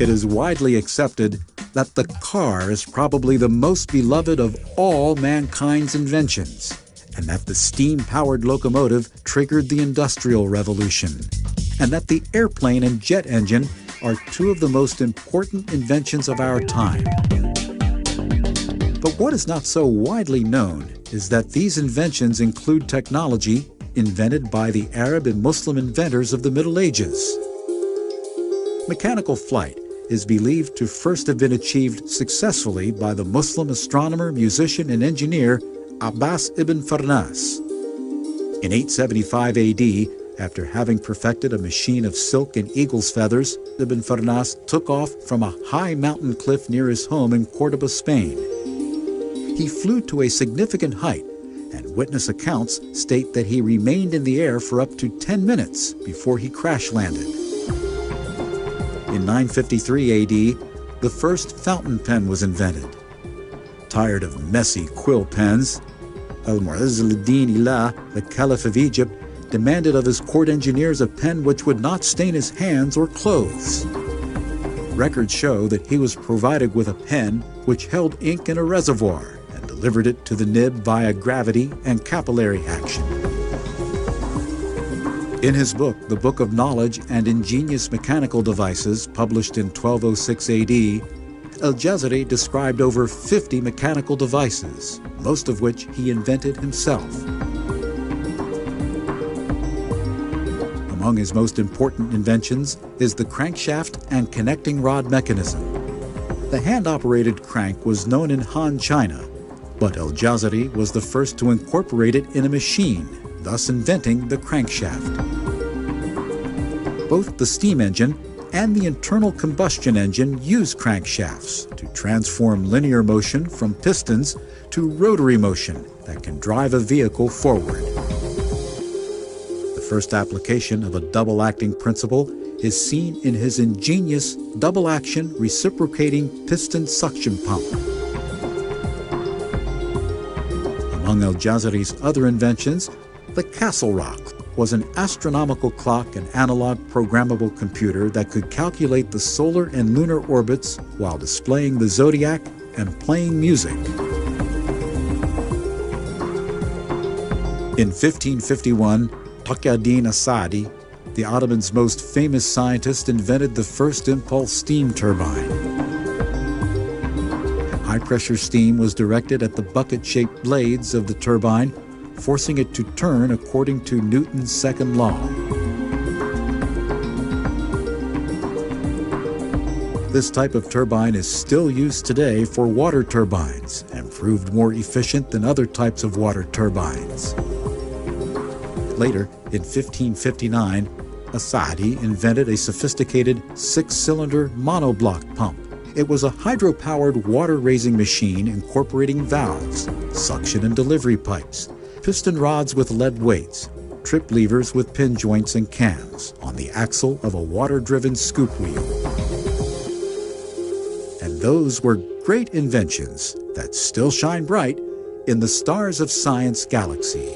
It is widely accepted that the car is probably the most beloved of all mankind's inventions, and that the steam-powered locomotive triggered the Industrial Revolution, and that the airplane and jet engine are two of the most important inventions of our time. But what is not so widely known is that these inventions include technology invented by the Arab and Muslim inventors of the Middle Ages. Mechanical flight is believed to first have been achieved successfully by the Muslim astronomer, musician, and engineer Abbas ibn Farnas. In 875 AD, after having perfected a machine of silk and eagle's feathers, Ibn Farnas took off from a high mountain cliff near his home in Cordoba, Spain. He flew to a significant height, and witness accounts state that he remained in the air for up to 10 minutes before he crash-landed. In 953 AD, the first fountain pen was invented. Tired of messy quill pens, Al-Mu'izz al-Din Ilah, the Caliph of Egypt, demanded of his court engineers a pen which would not stain his hands or clothes. Records show that he was provided with a pen which held ink in a reservoir and delivered it to the nib via gravity and capillary action. In his book, The Book of Knowledge and Ingenious Mechanical Devices, published in 1206 AD, Al-Jazari described over 50 mechanical devices, most of which he invented himself. Among his most important inventions is the crankshaft and connecting rod mechanism. The hand-operated crank was known in Han China, but Al-Jazari was the first to incorporate it in a machine, thus inventing the crankshaft. Both the steam engine and the internal combustion engine use crankshafts to transform linear motion from pistons to rotary motion that can drive a vehicle forward. The first application of a double-acting principle is seen in his ingenious double-action reciprocating piston suction pump. Among Al-Jazari's other inventions, the Castle Rock was an astronomical clock and analog programmable computer that could calculate the solar and lunar orbits while displaying the zodiac and playing music. In 1551, Taqiyuddin as-Sa'di, the Ottomans' most famous scientist, invented the first impulse steam turbine. High-pressure steam was directed at the bucket-shaped blades of the turbine, forcing it to turn according to Newton's second law. This type of turbine is still used today for water turbines and proved more efficient than other types of water turbines. Later, in 1559, as-Sa'di invented a sophisticated 6-cylinder monoblock pump. It was a hydro-powered water-raising machine incorporating valves, suction and delivery pipes, piston rods with lead weights, trip levers with pin joints and cams on the axle of a water-driven scoop wheel. And those were great inventions that still shine bright in the stars of science galaxy.